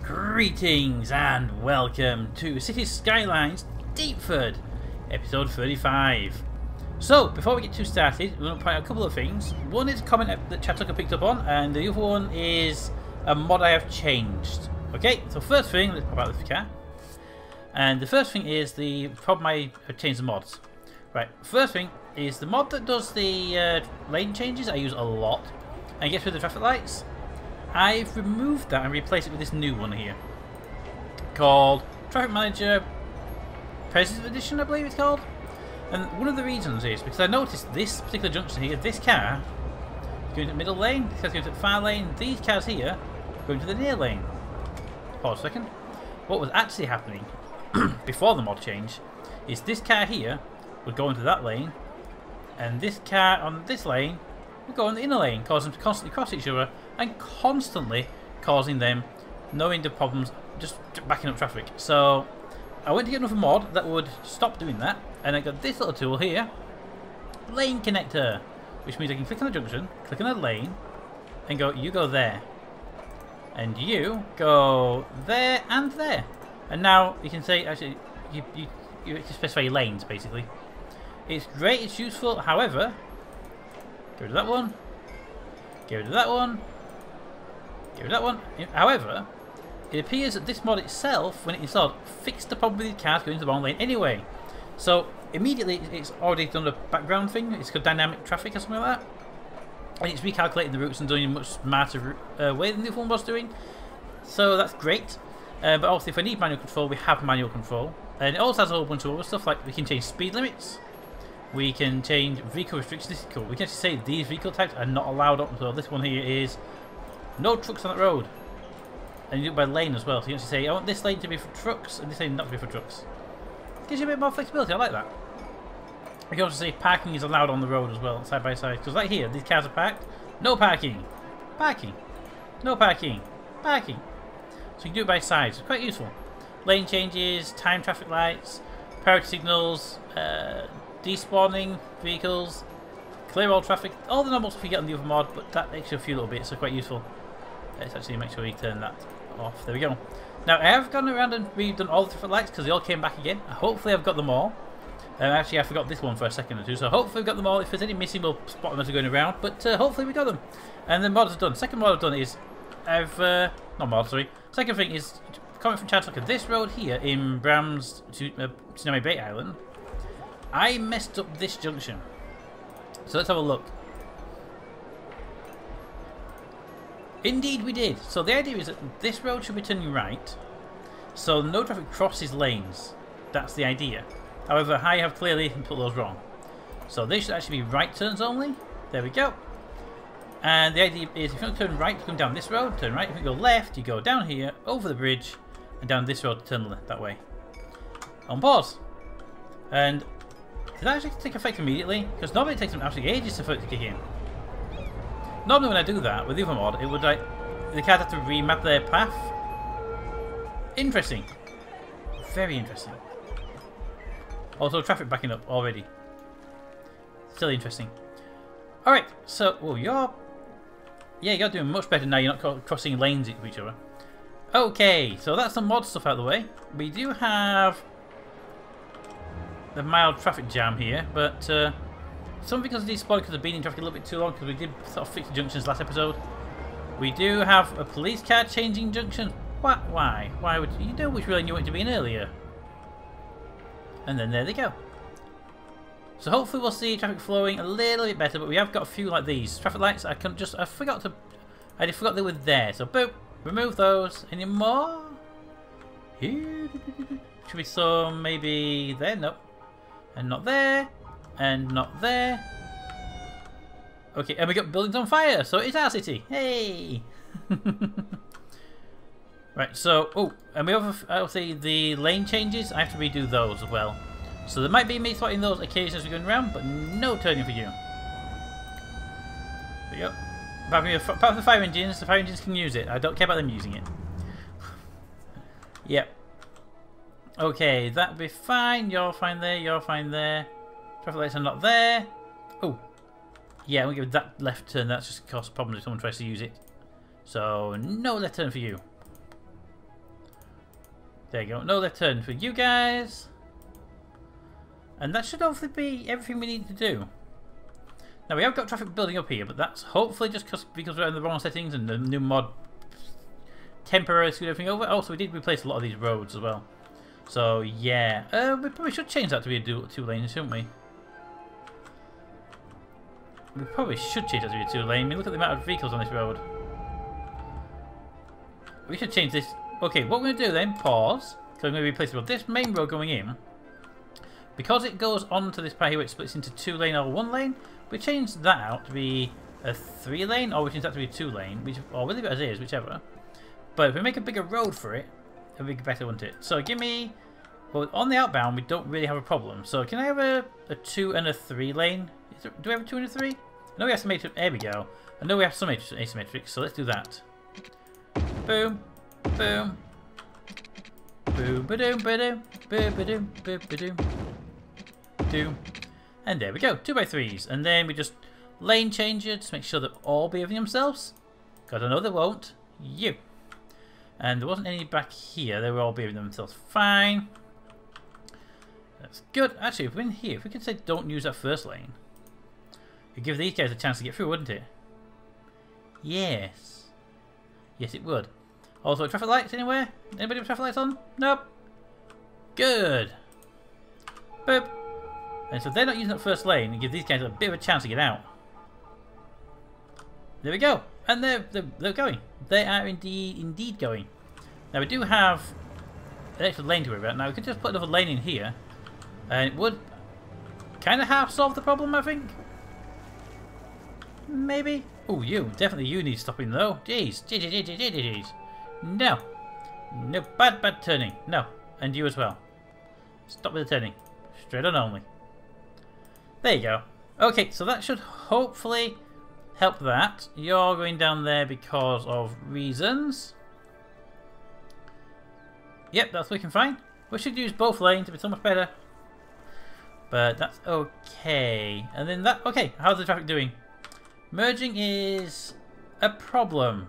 Greetings and welcome to City Skylines Deepford, episode 35. So, before we get too started, we're going to point out a couple of things. One is a comment that Chattucker picked up on, and the other one is a mod I have changed. Okay, so first thing, let's pop out this car. And the first thing is the problem I have changed the mods. Right, first thing is the mod that does the lane changes I use a lot, and gets rid of the traffic lights. I've removed that and replaced it with this new one here called Traffic Manager President Edition, I believe it's called. And one of the reasons is because I noticed this particular junction here, this car is going to the middle lane, this car's going to the far lane, these cars here are going to the near lane. Pause a second. What was actually happening before the mod change is this car here would go into that lane, and this car on this lane would go in the inner lane, causing them to constantly cross each other and constantly causing them knowing the problems, just backing up traffic. So I went to get another mod that would stop doing that, and I got this little tool here, Lane Connector, which means I can click on the junction, click on a lane, and go, you go there, and you go there and there. And now you can say, actually, you specify your lanes basically. It's great, it's useful. However, get rid of that one, get rid of that one, get rid of that one. However, it appears that this mod itself, when it installed, fixed the problem with the cars going into the wrong lane anyway. So immediately it's already done a background thing. It's called dynamic traffic or something like that, and it's recalculating the routes and doing a much smarter way than the other one was doing. So that's great. But also, if I need manual control, we have manual control, and it also has a whole bunch of other stuff, like we can change speed limits, we can change vehicle restrictions. This is cool. We can actually say these vehicle types are not allowed up. So this one here is no trucks on that road, and you do it by lane as well. So you can actually say I want this lane to be for trucks and this lane not to be for trucks. Gives you a bit more flexibility. I like that. We can also say parking is allowed on the road as well, side by side. Because like here, these cars are parked, no parking, parking, no parking, parking. So you can do it by sides. It's quite useful. Lane changes, time traffic lights, priority signals, despawning vehicles, clear all traffic, all the normal stuff you get on the other mod, but that makes you a few little bits, so quite useful. Let's actually make sure we turn that off. There we go. Now I have gone around and redone all the traffic lights because they all came back again. Hopefully I've got them all. Actually I forgot this one for a second or two, so hopefully we've got them all. If there's any missing, we'll spot them as we're going around, but hopefully we got them. And the mods are done. Second mod I've done is not mod, sorry. Second thing is, coming from Chattucker, this road here in Bram's Tsunami Bay Island, I messed up this junction. So let's have a look. Indeed we did. So the idea is that this road should be turning right, so no traffic crosses lanes. That's the idea. However, I have clearly put those wrong. So they should actually be right turns only. There we go. And the idea is if you want to turn right, you come down this road, turn right. If you go left, you go down here, over the bridge, and down this road to turn left that way. On pause. And did that actually take effect immediately? Because normally it takes them absolutely ages for it to kick in. Normally when I do that with the other mod, it would like the cars have to remap their path. Interesting. Very interesting. Also traffic backing up already. Still interesting. Alright, so you're doing much better now. You're not crossing lanes into each other. Okay, so that's the mod stuff out of the way. We do have the mild traffic jam here, but some because of these spoilers have been in traffic a little bit too long because we did sort of fix the junctions last episode. We do have a police car changing junction. What? Why? Why would you know which lane you want to be in earlier? And then there they go. So hopefully we'll see traffic flowing a little bit better, but we have got a few like these traffic lights. I forgot they were there. So boop, remove those. Any more? Here. Should we some maybe there? Nope. And not there. And not there. Okay, and we got buildings on fire, so it's our city. Hey! Right, so and we have obviously the lane changes. I have to redo those as well. So there might be me spotting those occasions as we're going around, but no turning for you. There we go. Apart from the fire engines can use it. I don't care about them using it. Yep. Okay, that'd be fine. You're fine there, you're fine there. Traffic lights are not there. Oh. Yeah, we'll give that left turn. That's just cause problems if someone tries to use it. So, no left turn for you. There you go. No left turn for you guys. And that should hopefully be everything we need to do. Now we have got traffic building up here, but that's hopefully just because we're in the wrong settings and the new mod temporarily screwed everything over. Also, we did replace a lot of these roads as well. So yeah, we probably should change that to be a two lane, shouldn't we? We probably should change that to be a 2 lane. I mean, look at the amount of vehicles on this road. We should change this. Okay, what we're going to do then, pause, because I'm going to replace it with this main road going in. Because it goes onto this part here, it splits into 2 lane or 1 lane. We change that out to be a 3 lane, or we change that to be a 2 lane, or we'll leave it as is, whichever. But if we make a bigger road for it, it'll be better, wouldn't it? So give me, well, on the outbound, we don't really have a problem. So can I have a 2 and a 3 lane? Do we have a 2 and a 3? I know we have some asymmetric. There we go. I know we have some asymmetric, so let's do that. Boom, boom, boom, ba-doom, ba-doom, ba-doom, ba-doom, doom, and there we go. 2x3s, and then we just lane change it to make sure that all behaving themselves. Because I know they won't. You. And there wasn't any back here. They were all behaving themselves fine. That's good. Actually, if we're in here, if we could say don't use that first lane. It'd give these guys a chance to get through, wouldn't it? Yes. Yes, it would. Also, traffic lights anywhere? Anybody with traffic lights on? Nope. Good. Boop. And so they're not using that first lane and give these guys a bit of a chance to get out. There we go. And they're going. They are indeed going. Now we do have an extra lane to worry about. Now we could just put another lane in here. And it would kind of half solve the problem, I think. Maybe. Oh, definitely you need stopping though. Jeez. No. No, bad turning. No. And you as well. Stop with the turning. Straight on only. There you go. Okay, so that should hopefully help that. You're going down there because of reasons. Yep, that's looking fine. We should use both lanes to be so much better. But that's okay. And then that, okay, how's the traffic doing? Merging is a problem.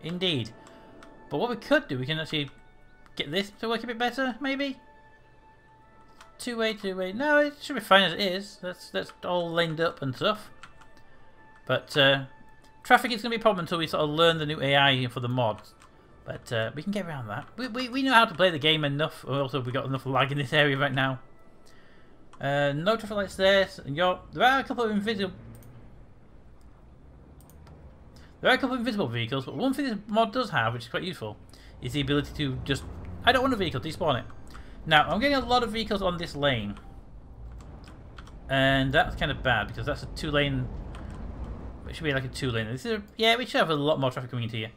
Indeed. But what we could do, we can actually get this to work a bit better, maybe? Two-way. No, it should be fine as it is. That's all lined up and stuff. But traffic is going to be a problem until we sort of learn the new AI for the mods. But we can get around that. We know how to play the game enough. Also, we've got enough lag in this area right now. No traffic lights there. There are a couple of invisible... There are a couple of invisible vehicles, but one thing this mod does have, which is quite useful, is the ability to just... I don't want a vehicle, despawn it. Now, I'm getting a lot of vehicles on this lane. And that's kind of bad, because that's a 2-lane... It should be like a 2-lane. Yeah, we should have a lot more traffic coming into here.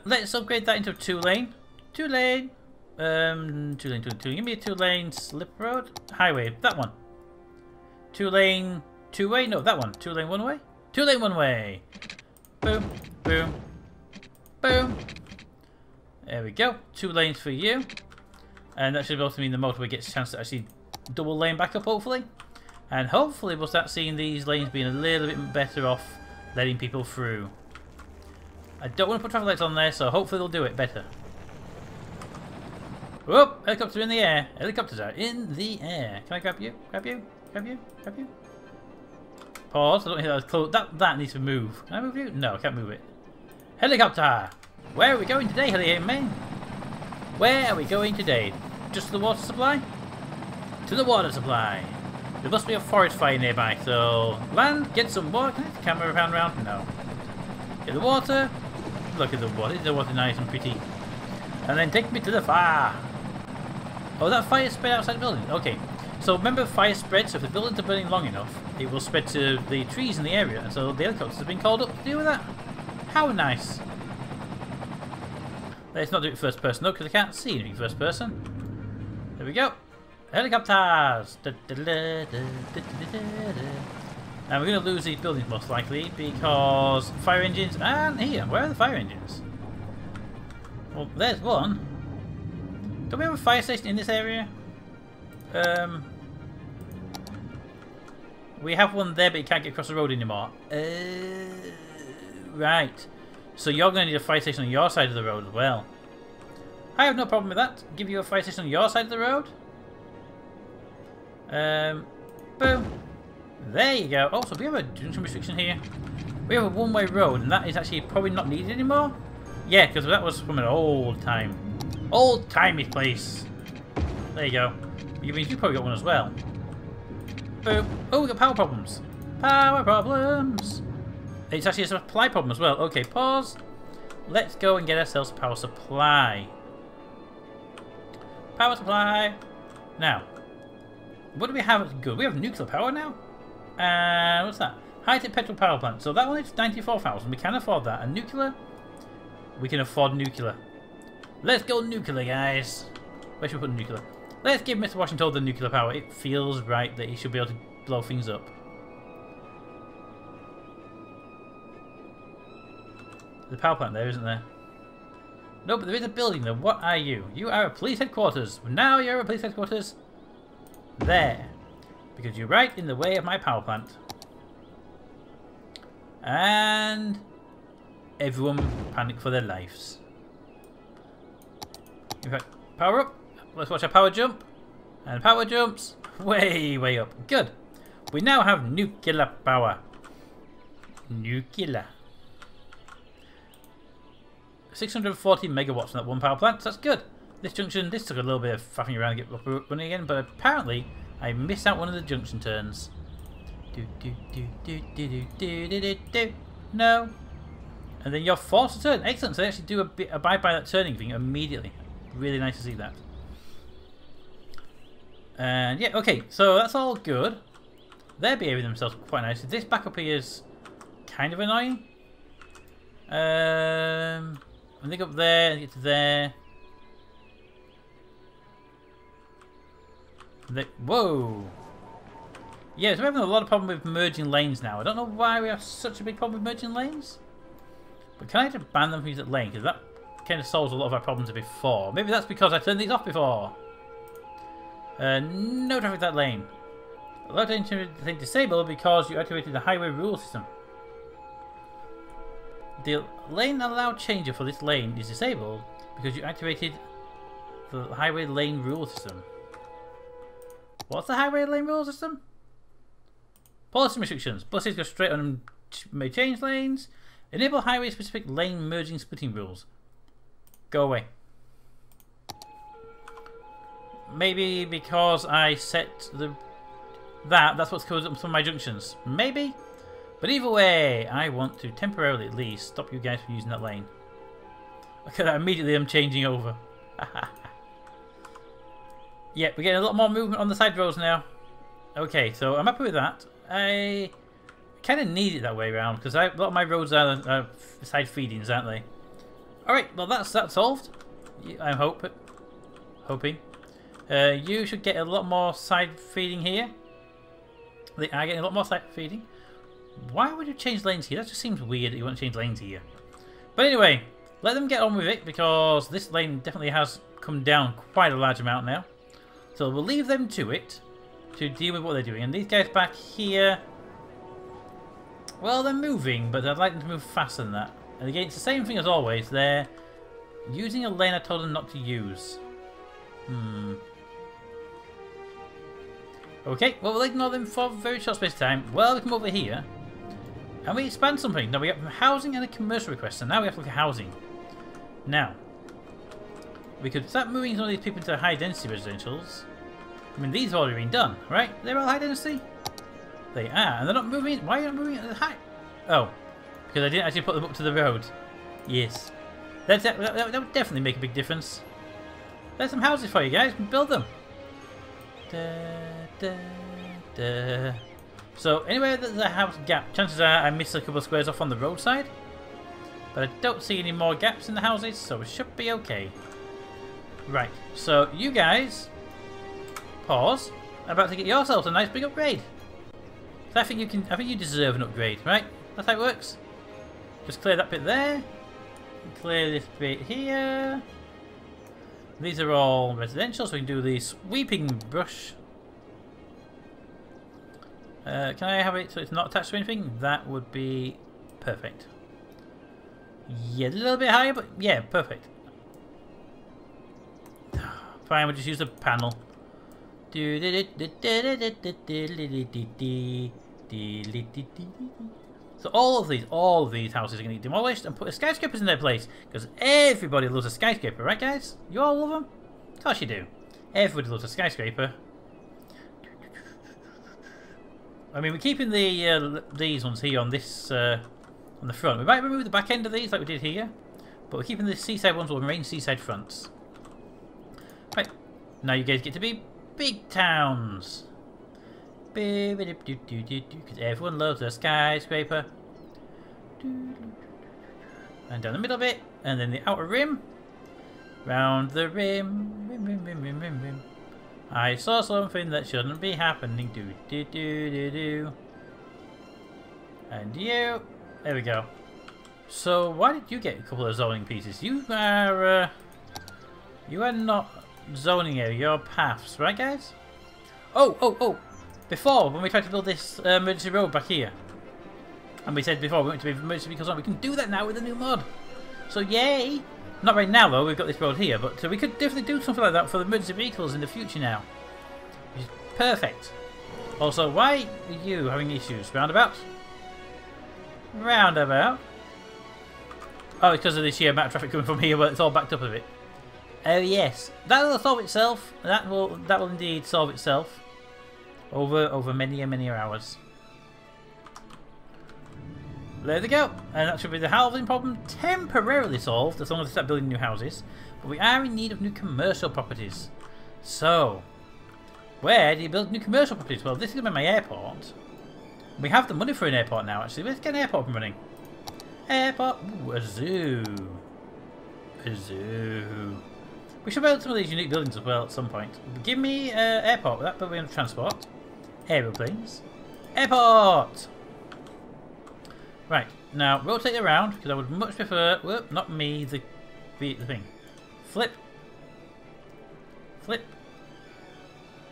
Let's upgrade that into a 2-lane. 2-lane. 2-lane. Give me a 2-lane slip road. Highway, that one. 2-lane 2-way? No, that one. 2-lane 1-way? 2-lane 1-way. Boom, boom, boom. There we go. 2 lanes for you. And that should also mean the motorway gets a chance to actually double lane back up, hopefully. And hopefully we'll start seeing these lanes being a little bit better off letting people through. I don't want to put traffic lights on there, so hopefully they'll do it better. Whoop! Helicopter in the air. Helicopters are in the air. Can I grab you? Grab you? Grab you? Grab you? Pause. I don't hear that was close. That needs to move. Can I move you? No, I can't move it. Helicopter! Where are we going today, Heli-Man? Where are we going today? Just to the water supply? To the water supply. There must be a forest fire nearby, so land, get some water. Can I get the camera around? No. Get the water. Look at the water. The water nice and pretty. And then take me to the fire. Oh, that fire spread outside the building. Okay. So remember, fire spread. So if the buildings are burning long enough, it will spread to the trees in the area. And so the helicopters have been called up to deal with that. How nice. Let's not do it first person though, because I can't see anything first person. There we go. Helicopters! And we're going to lose these buildings most likely because fire engines. And here, where are the fire engines? Well, there's one. Don't we have a fire station in this area? We have one there, but you can't get across the road anymore. Right. So you're going to need a fire station on your side of the road as well. I have no problem with that. Give you a fire station on your side of the road. Boom. There you go. Oh, so we have a junction restriction here. We have a one-way road, and that is actually probably not needed anymore. Yeah, because that was from an old time. Old-timey place. There you go. You mean you probably got one as well. Boom. Oh, we got power problems. Power problems. It's actually a supply problem as well. Okay, pause. Let's go and get ourselves a power supply. Power supply. Now, what do we have good? We have nuclear power now. What's that? High-tech petrol power plant. So that one is 94,000. We can afford that. And nuclear? We can afford nuclear. Let's go nuclear, guys. Where should we put nuclear? Let's give Mr. Washington the nuclear power. It feels right that he should be able to blow things up. There's a power plant there, isn't there? No, but there is a building there. What are you? You are a police headquarters. Now you're a police headquarters. There. Because you're right in the way of my power plant. And everyone panic for their lives. In fact, power up. Let's watch our power jump. And power jumps way, way up. Good. We now have nuclear power. Nuclear. 640 megawatts from that one power plant. So that's good. This junction, this took a little bit of faffing around to get up running again, but apparently I missed out one of the junction turns. No. And then you're forced to turn. Excellent. So they actually do abide by that turning thing immediately. Really nice to see that. And yeah, okay. So that's all good. They're behaving themselves quite nicely. This back up here is kind of annoying. I think up there, get to there. Whoa! Yeah, so we're having a lot of problem with merging lanes now. I don't know why we have such a big problem with merging lanes. But can I just ban them from using that lane? Because that kind of solves a lot of our problems before. Maybe that's because I turned these off before. No traffic that lane. Allowed to think disabled because you activated the highway rule system. The lane allowed changer for this lane is disabled because you activated the highway lane rule system. What's the highway lane rule system? Policy restrictions. Buses go straight on and may change lanes. Enable highway specific lane merging splitting rules. Go away. Maybe because I set that's what's caused up some of my junctions. Maybe. But either way, I want to temporarily at least stop you guys from using that lane. Okay, immediately I'm changing over. Yeah, we're getting a lot more movement on the side roads now. Okay, so I'm happy with that. I kind of need it that way around because a lot of my roads are side feedings, aren't they? Alright, well that's solved. I'm hoping. You should get a lot more side feeding here. They are getting a lot more side feeding. Why would you change lanes here? That just seems weird that you want to change lanes here. But anyway, let them get on with it because this lane definitely has come down quite a large amount now. So we'll leave them to it to deal with what they're doing. And these guys back here, well, they're moving, but I'd like them to move faster than that. And again, it's the same thing as always. They're using a lane I told them not to use. Okay, well, we'll ignore them for a very short space of time. Well, we come over here and we expand something. Now we have housing and a commercial request, so now we have to look at housing. Now, we could start moving some of these people into high density residentials. I mean, these have already been done, right? They're all high density? They are, and they're not moving. Why are you not moving at the high? Oh, because I didn't actually put them up to the road. Yes. That would definitely make a big difference. There's some houses for you guys, build them. So anyway, there's a house gap. Chances are I missed a couple of squares off on the roadside, but I don't see any more gaps in the houses, so it should be okay. Right, so you guys pause. I'm about to get yourselves a nice big upgrade. So I think you deserve an upgrade, right? That's how it works. Just clear that bit there. Clear this bit here. These are all residential, so we can do the sweeping brush. Can I have it so it's not attached to anything? That would be perfect. Yeah, a little bit higher, but yeah, perfect. Fine, we'll just use the panel. So all of these houses are going to get demolished and put skyscrapers in their place. Because everybody loves a skyscraper, right guys? You all love them? Of course you do. Everybody loves a skyscraper. I mean, we're keeping the these ones here on this on the front. We might remove the back end of these like we did here, but we're keeping the seaside ones will remain seaside fronts. Right, now you guys get to be big towns. Because everyone loves a skyscraper. And down the middle bit, and then the outer rim. Round the rim, rim. I saw something that shouldn't be happening. And you. There we go. So why did you get a couple of zoning pieces? You are not zoning area. You're paths, right, guys? Oh! Before, when we tried to build this emergency road back here, and we said before we want to be emergency vehicles on, we can do that now with the new mod. So yay! Not right now though, we've got this road here, but we could definitely do something like that for the emergency vehicles in the future now. Which is perfect. Also, why are you having issues? Roundabout? Roundabout? Oh, it's because of the sheer amount of traffic coming from here, but it's all backed up a bit. Oh yes, that will solve itself. That will indeed solve itself. Over many hours. There they go, and that should be the housing problem temporarily solved as long as we start building new houses. But we are in need of new commercial properties. So, where do you build new commercial properties? Well, this is going to be my airport. We have the money for an airport now, actually. Let's get an airport up and running. Airport. Ooh, a zoo. A zoo. We should build some of these unique buildings as well at some point. Give me airport. That building of transport. Aeroplanes. Airport. Right, now rotate it around because I would much prefer. Whoop, not me. The thing. Flip. Flip.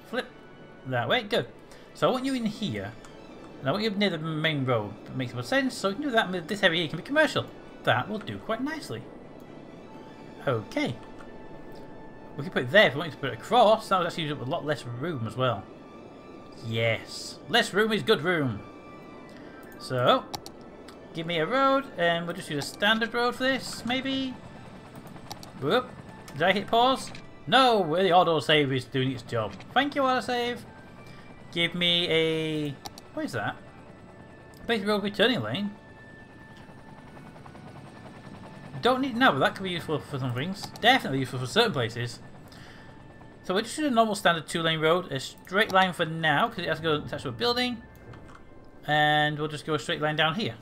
Flip. That way. Good. So I want you in here. And I want you near the main road. That makes more sense. So we can do that. This area here can be commercial. That will do quite nicely. Okay. We can put it there if we want to put it across. That would actually use up a lot less room as well. Yes. Less room is good room. So, give me a road, and we'll just use a standard road for this, maybe? Whoop. Did I hit pause? No, the autosave is doing its job. Thank you, autosave. Give me a... What is that? Basic road returning lane. Don't need it now, but that could be useful for some things. Definitely useful for certain places. So we're just doing a normal standard 2-lane road. A straight line for now, because it has to go attached to a building. And we'll just go a straight line down here.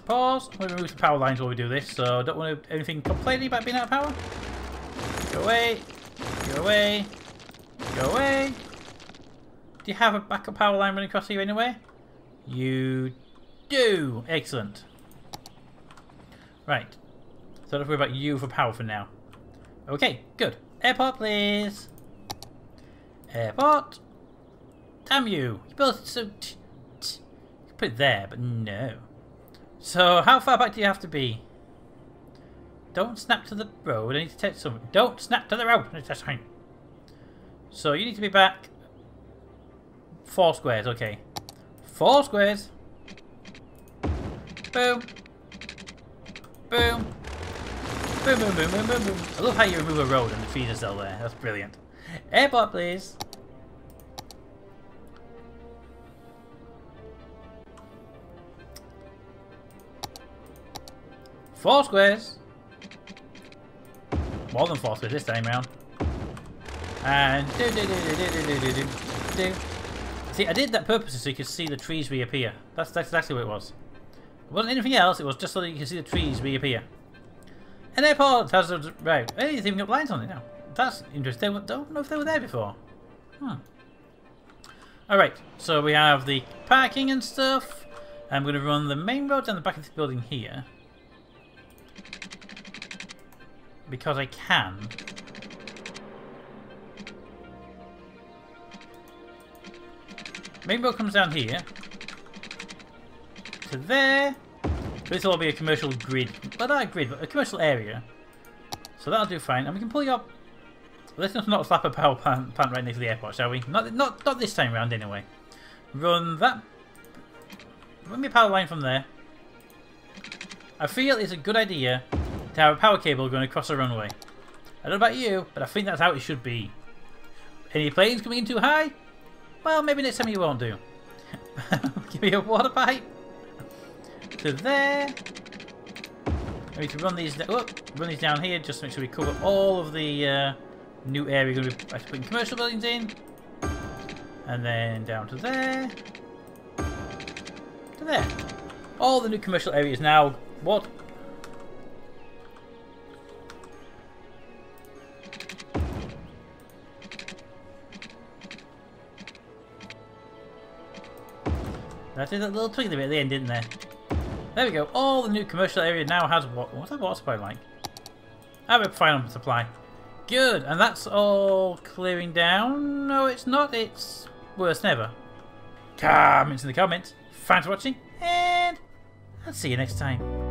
Pause. We'll remove the power lines while we do this, so I don't want anything complaining about being out of power. Go away. Go away. Go away. Do you have a backup power line running across here anyway? You do. Excellent. Right. So don't worry about you for power for now. Okay, good. Airport, please. Airport. Damn you. You built it so... Put it there, but no. So, how far back do you have to be? Don't snap to the road. I need to test something. Don't snap to the road. That's fine. So, you need to be back 4 squares. Okay. 4 squares. Boom. Boom. Boom, boom, boom, boom, boom, boom. I love how you remove a road and the trees are still there. That's brilliant. Airport, please. Four squares. More than 4 squares this time round. And do. See, I did that purposely so you could see the trees reappear. That's exactly what it was. It wasn't anything else. It was just so that you could see the trees reappear. An airport has a right. Hey, it's even got lines on it now. That's interesting. I don't know if they were there before. Alright, so we have the parking and stuff. I'm going to run the main road down the back of this building here. Because I can. Main road comes down here. To there. This will all be a commercial grid. Well, not a grid, but a commercial area. So that'll do fine. And we can pull you up. Let's not slap a power plant right next to the airport, shall we? Not this time round, anyway. Run me a power line from there. I feel it's a good idea to have a power cable going across the runway. I don't know about you, but I think that's how it should be. Any planes coming in too high? Well, maybe next time you won't do. Give me a water pipe. To there. We need to run these down here just to make sure we cover all of the new area we're going to be putting commercial buildings in. And then down to there. To there. All the new commercial areas now. What? That did that little twiggly bit at the end, didn't there? There we go. All the new commercial area now has what? What's that water supply like? I have a final supply. Good, and that's all clearing down. No, it's not. It's worse than ever. Comments in the comments. Thanks for watching, and I'll see you next time.